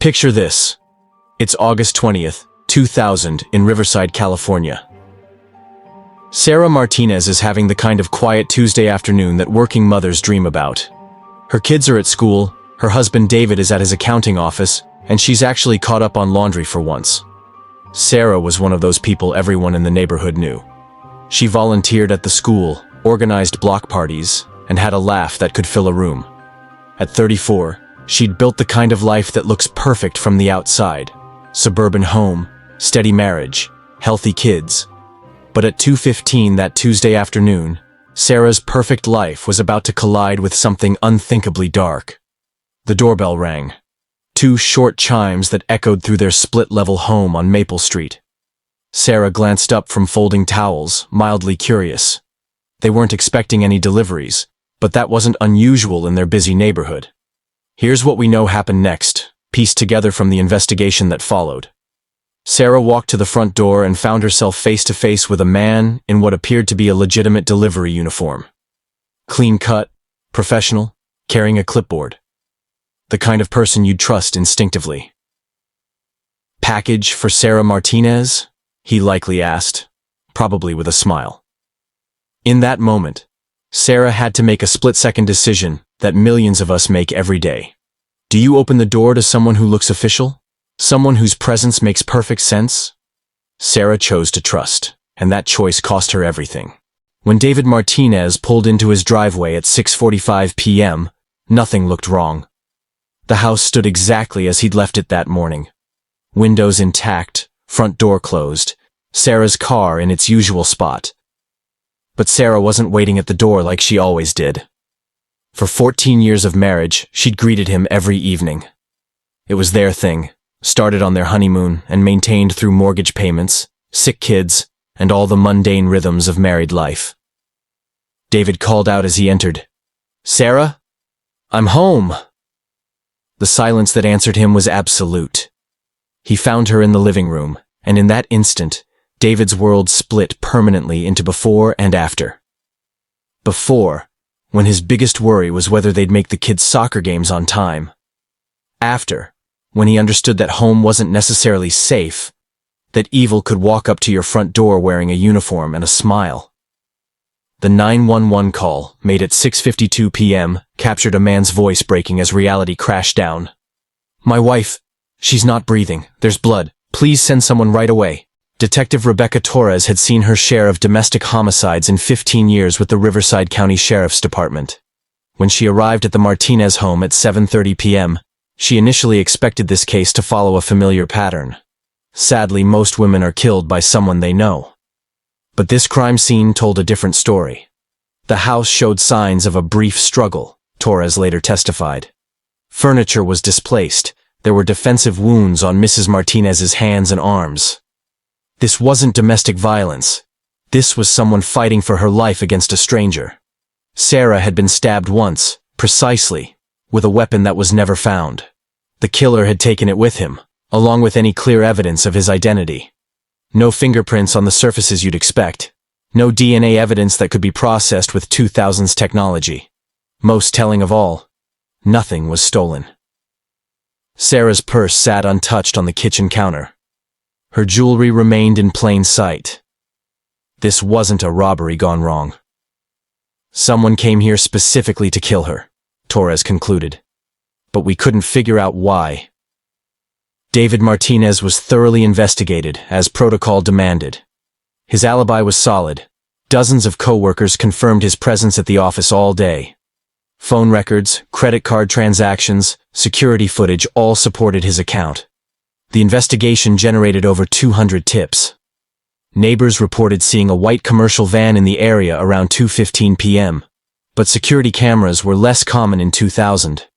Picture this. It's August 20th, 2000 in Riverside, California. Sarah Martinez is having the kind of quiet Tuesday afternoon that working mothers dream about. Her kids are at school, her husband David is at his accounting office, and she's actually caught up on laundry for once. Sarah was one of those people everyone in the neighborhood knew. She volunteered at the school, organized block parties, and had a laugh that could fill a room. At 34, she'd built the kind of life that looks perfect from the outside. Suburban home, steady marriage, healthy kids. But at 2:15 that Tuesday afternoon, Sarah's perfect life was about to collide with something unthinkably dark. The doorbell rang. 2 short chimes that echoed through their split-level home on Maple Street. Sarah glanced up from folding towels, mildly curious. They weren't expecting any deliveries, but that wasn't unusual in their busy neighborhood. Here's what we know happened next, pieced together from the investigation that followed. Sarah walked to the front door and found herself face-to-face with a man in what appeared to be a legitimate delivery uniform. Clean-cut, professional, carrying a clipboard. The kind of person you'd trust instinctively. "Package for Sarah Martinez?" he likely asked, probably with a smile. In that moment, Sarah had to make a split-second decision that millions of us make every day. Do you open the door to someone who looks official? Someone whose presence makes perfect sense? Sarah chose to trust, and that choice cost her everything. When David Martinez pulled into his driveway at 6:45 p.m., nothing looked wrong. The house stood exactly as he'd left it that morning. Windows intact, front door closed, Sarah's car in its usual spot. But Sarah wasn't waiting at the door like she always did. For 14 years of marriage, she'd greeted him every evening. It was their thing, started on their honeymoon and maintained through mortgage payments, sick kids, and all the mundane rhythms of married life. David called out as he entered, "Sarah? I'm home!" The silence that answered him was absolute. He found her in the living room, and in that instant, David's world split permanently into before and after. Before, when his biggest worry was whether they'd make the kids' soccer games on time. After, when he understood that home wasn't necessarily safe, that evil could walk up to your front door wearing a uniform and a smile. The 911 call, made at 6:52 p.m., captured a man's voice breaking as reality crashed down. "My wife, she's not breathing, there's blood, please send someone right away." Detective Rebecca Torres had seen her share of domestic homicides in 15 years with the Riverside County Sheriff's Department. When she arrived at the Martinez home at 7:30 p.m., she initially expected this case to follow a familiar pattern. Sadly, most women are killed by someone they know. But this crime scene told a different story. The house showed signs of a brief struggle, Torres later testified. Furniture was displaced. There were defensive wounds on Mrs. Martinez's hands and arms. This wasn't domestic violence. This was someone fighting for her life against a stranger. Sarah had been stabbed once, precisely, with a weapon that was never found. The killer had taken it with him, along with any clear evidence of his identity. No fingerprints on the surfaces you'd expect. No DNA evidence that could be processed with 2000s technology. Most telling of all, nothing was stolen. Sarah's purse sat untouched on the kitchen counter. Her jewelry remained in plain sight. This wasn't a robbery gone wrong. Someone came here specifically to kill her, Torres concluded. But we couldn't figure out why. David Martinez was thoroughly investigated, as protocol demanded. His alibi was solid. Dozens of co-workers confirmed his presence at the office all day. Phone records, credit card transactions, security footage all supported his account. The investigation generated over 200 tips. Neighbors reported seeing a white commercial van in the area around 2:15 p.m., but security cameras were less common in 2000.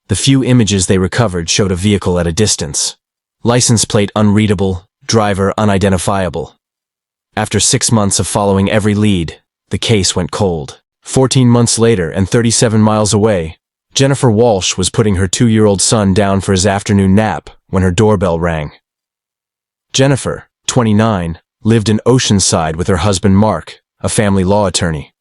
The few images they recovered showed a vehicle at a distance. License plate unreadable, driver unidentifiable. After 6 months of following every lead, the case went cold. 14 months later and 37 miles away, Jennifer Walsh was putting her 2-year-old son down for his afternoon nap when her doorbell rang. Jennifer, 29, lived in Oceanside with her husband Mark, a family law attorney.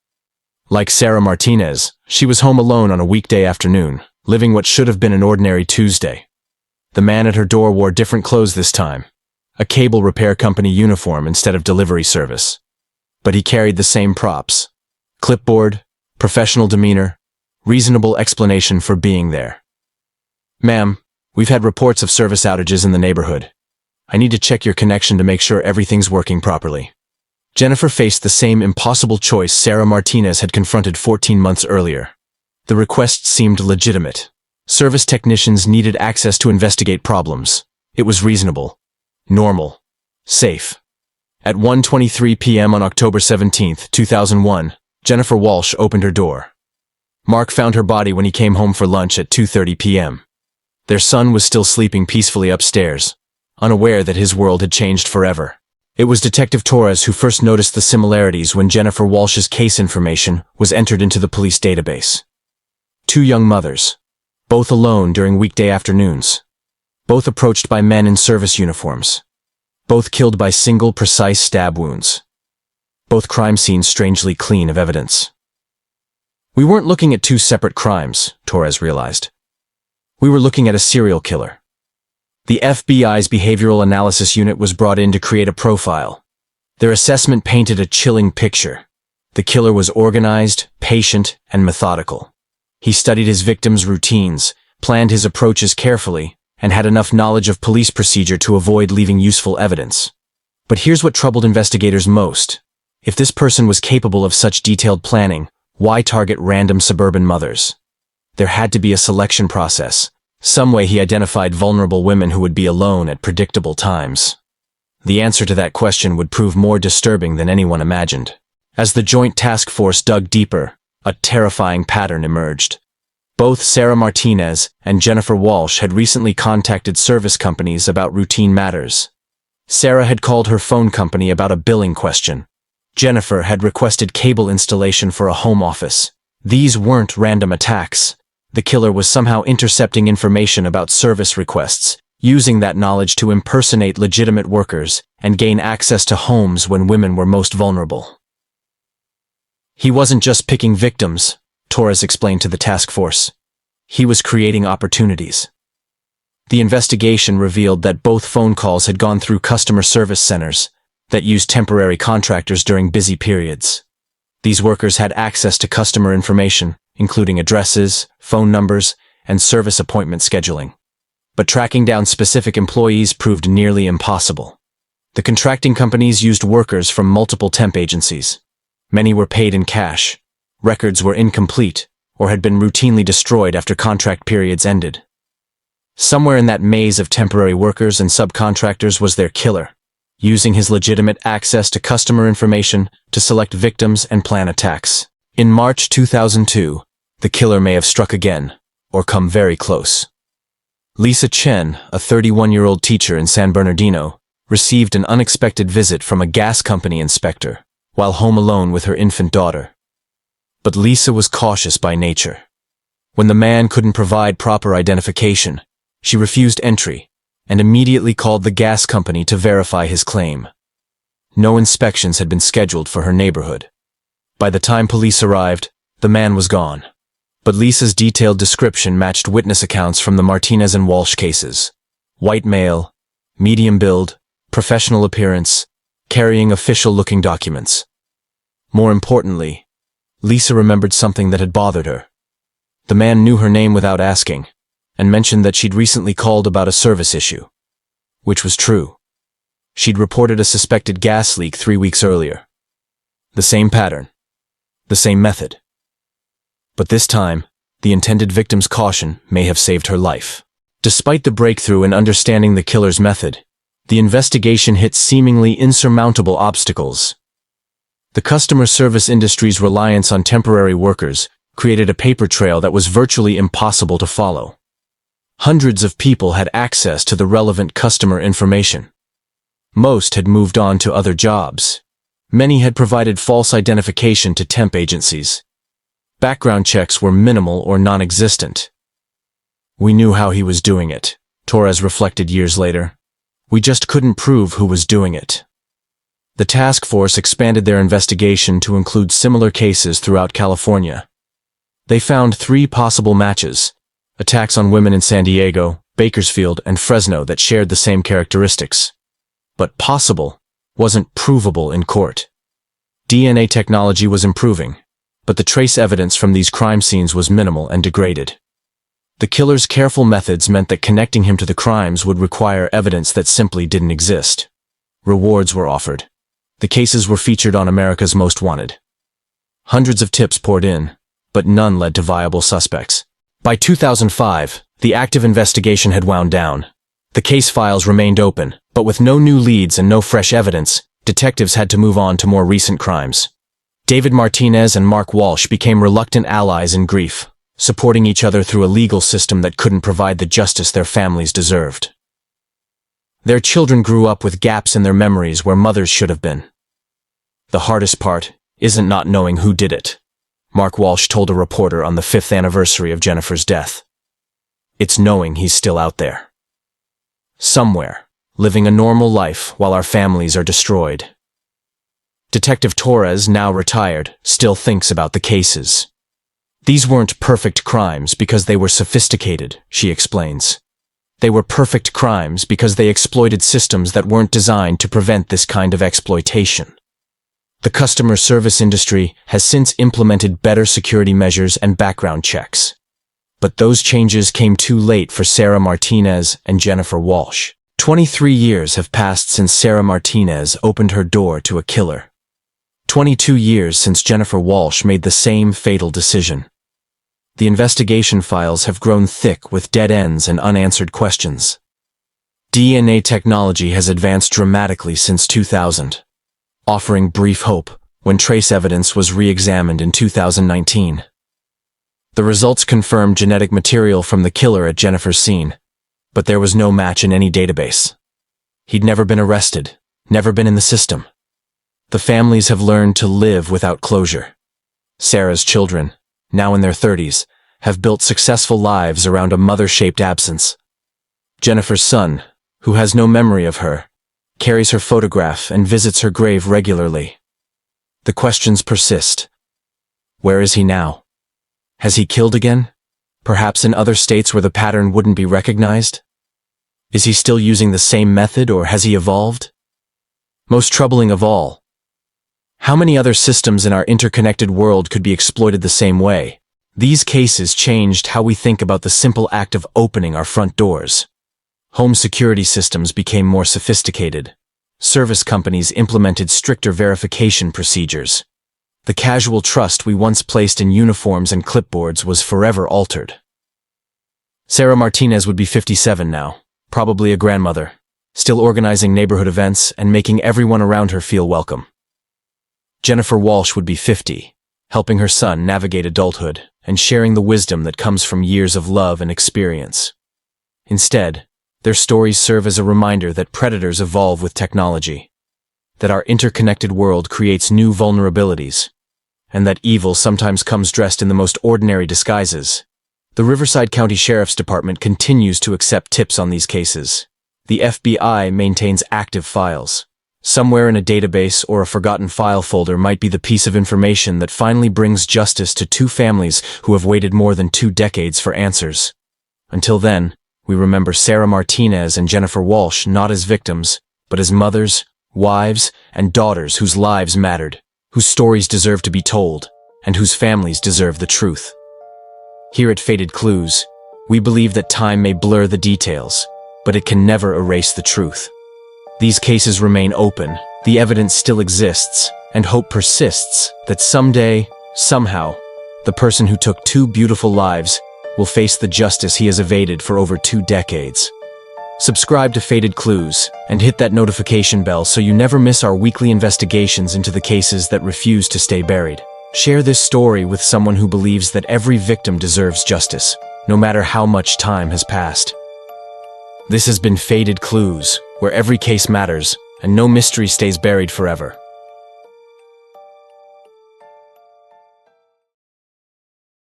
Like Sarah Martinez, she was home alone on a weekday afternoon, living what should have been an ordinary Tuesday. The man at her door wore different clothes this time. A cable repair company uniform instead of delivery service. But he carried the same props. Clipboard, professional demeanor, reasonable explanation for being there. "Ma'am, we've had reports of service outages in the neighborhood. I need to check your connection to make sure everything's working properly." Jennifer faced the same impossible choice Sarah Martinez had confronted 14 months earlier. The request seemed legitimate. Service technicians needed access to investigate problems. It was reasonable, normal, safe. At 1:23 p.m. on October 17, 2001, Jennifer Walsh opened her door. Mark found her body when he came home for lunch at 2:30 p.m. Their son was still sleeping peacefully upstairs, unaware that his world had changed forever. It was Detective Torres who first noticed the similarities when Jennifer Walsh's case information was entered into the police database. Two young mothers, both alone during weekday afternoons, both approached by men in service uniforms, both killed by single precise stab wounds, both crime scenes strangely clean of evidence. We weren't looking at two separate crimes, Torres realized. We were looking at a serial killer. The FBI's Behavioral Analysis Unit was brought in to create a profile. Their assessment painted a chilling picture. The killer was organized, patient, and methodical. He studied his victims' routines, planned his approaches carefully, and had enough knowledge of police procedure to avoid leaving useful evidence. But here's what troubled investigators most. If this person was capable of such detailed planning, why target random suburban mothers? There had to be a selection process, some way he identified vulnerable women who would be alone at predictable times. The answer to that question would prove more disturbing than anyone imagined. As the joint task force dug deeper, a terrifying pattern emerged. Both Sarah Martinez and Jennifer Walsh had recently contacted service companies about routine matters. Sarah had called her phone company about a billing question. Jennifer had requested cable installation for a home office. These weren't random attacks. The killer was somehow intercepting information about service requests, using that knowledge to impersonate legitimate workers and gain access to homes when women were most vulnerable. He wasn't just picking victims, Torres explained to the task force. He was creating opportunities. The investigation revealed that both phone calls had gone through customer service centers that used temporary contractors during busy periods. These workers had access to customer information, including addresses, phone numbers, and service appointment scheduling. But tracking down specific employees proved nearly impossible. The contracting companies used workers from multiple temp agencies. Many were paid in cash. Records were incomplete or had been routinely destroyed after contract periods ended. Somewhere in that maze of temporary workers and subcontractors was their killer, using his legitimate access to customer information to select victims and plan attacks. In March 2002, the killer may have struck again, or come very close. Lisa Chen, a 31-year-old teacher in San Bernardino, received an unexpected visit from a gas company inspector while home alone with her infant daughter. But Lisa was cautious by nature. When the man couldn't provide proper identification, she refused entry and immediately called the gas company to verify his claim. No inspections had been scheduled for her neighborhood. By the time police arrived, the man was gone. But Lisa's detailed description matched witness accounts from the Martinez and Walsh cases. White male, medium build, professional appearance, carrying official-looking documents. More importantly, Lisa remembered something that had bothered her. The man knew her name without asking, and mentioned that she'd recently called about a service issue. Which was true. She'd reported a suspected gas leak 3 weeks earlier. The same pattern. The same method. But this time, the intended victim's caution may have saved her life. Despite the breakthrough in understanding the killer's method, the investigation hit seemingly insurmountable obstacles. The customer service industry's reliance on temporary workers created a paper trail that was virtually impossible to follow. Hundreds of people had access to the relevant customer information. Most had moved on to other jobs. Many had provided false identification to temp agencies. Background checks were minimal or non-existent. We knew how he was doing it, Torres reflected years later. We just couldn't prove who was doing it. The task force expanded their investigation to include similar cases throughout California. They found 3 possible matches: attacks on women in San Diego, Bakersfield, and Fresno that shared the same characteristics. But possible wasn't provable in court. DNA technology was improving, but the trace evidence from these crime scenes was minimal and degraded. The killer's careful methods meant that connecting him to the crimes would require evidence that simply didn't exist. Rewards were offered. The cases were featured on America's Most Wanted. Hundreds of tips poured in, but none led to viable suspects. By 2005, the active investigation had wound down. The case files remained open, but with no new leads and no fresh evidence, detectives had to move on to more recent crimes. David Martinez and Mark Walsh became reluctant allies in grief, supporting each other through a legal system that couldn't provide the justice their families deserved. Their children grew up with gaps in their memories where mothers should have been. The hardest part isn't not knowing who did it, Mark Walsh told a reporter on the 5th anniversary of Jennifer's death. It's knowing he's still out there. Somewhere, living a normal life while our families are destroyed. Detective Torres, now retired, still thinks about the cases. These weren't perfect crimes because they were sophisticated, she explains. They were perfect crimes because they exploited systems that weren't designed to prevent this kind of exploitation. The customer service industry has since implemented better security measures and background checks. But those changes came too late for Sarah Martinez and Jennifer Walsh. 23 years have passed since Sarah Martinez opened her door to a killer. 22 years since Jennifer Walsh made the same fatal decision. The investigation files have grown thick with dead ends and unanswered questions. DNA technology has advanced dramatically since 2000, offering brief hope when trace evidence was re-examined in 2019. The results confirmed genetic material from the killer at Jennifer's scene, but there was no match in any database. He'd never been arrested, never been in the system. The families have learned to live without closure. Sarah's children, now in their 30s, have built successful lives around a mother-shaped absence. Jennifer's son, who has no memory of her, carries her photograph and visits her grave regularly. The questions persist. Where is he now? Has he killed again? Perhaps in other states where the pattern wouldn't be recognized? Is he still using the same method, or has he evolved? Most troubling of all, how many other systems in our interconnected world could be exploited the same way? These cases changed how we think about the simple act of opening our front doors. Home security systems became more sophisticated. Service companies implemented stricter verification procedures. The casual trust we once placed in uniforms and clipboards was forever altered. Sarah Martinez would be 57 now, probably a grandmother, still organizing neighborhood events and making everyone around her feel welcome. Jennifer Walsh would be 50, helping her son navigate adulthood and sharing the wisdom that comes from years of love and experience. Instead, their stories serve as a reminder that predators evolve with technology, that our interconnected world creates new vulnerabilities, and that evil sometimes comes dressed in the most ordinary disguises. The Riverside County Sheriff's Department continues to accept tips on these cases. The FBI maintains active files. Somewhere in a database or a forgotten file folder might be the piece of information that finally brings justice to two families who have waited more than 2 decades for answers. Until then, we remember Sarah Martinez and Jennifer Walsh not as victims, but as mothers, wives, and daughters whose lives mattered, whose stories deserve to be told, and whose families deserve the truth. Here at Faded Clues, we believe that time may blur the details, but it can never erase the truth. These cases remain open, the evidence still exists, and hope persists that someday, somehow, the person who took 2 beautiful lives will face the justice he has evaded for over 2 decades. Subscribe to Faded Clues and hit that notification bell so you never miss our weekly investigations into the cases that refuse to stay buried. Share this story with someone who believes that every victim deserves justice, no matter how much time has passed. This has been Faded Clues, where every case matters and no mystery stays buried forever.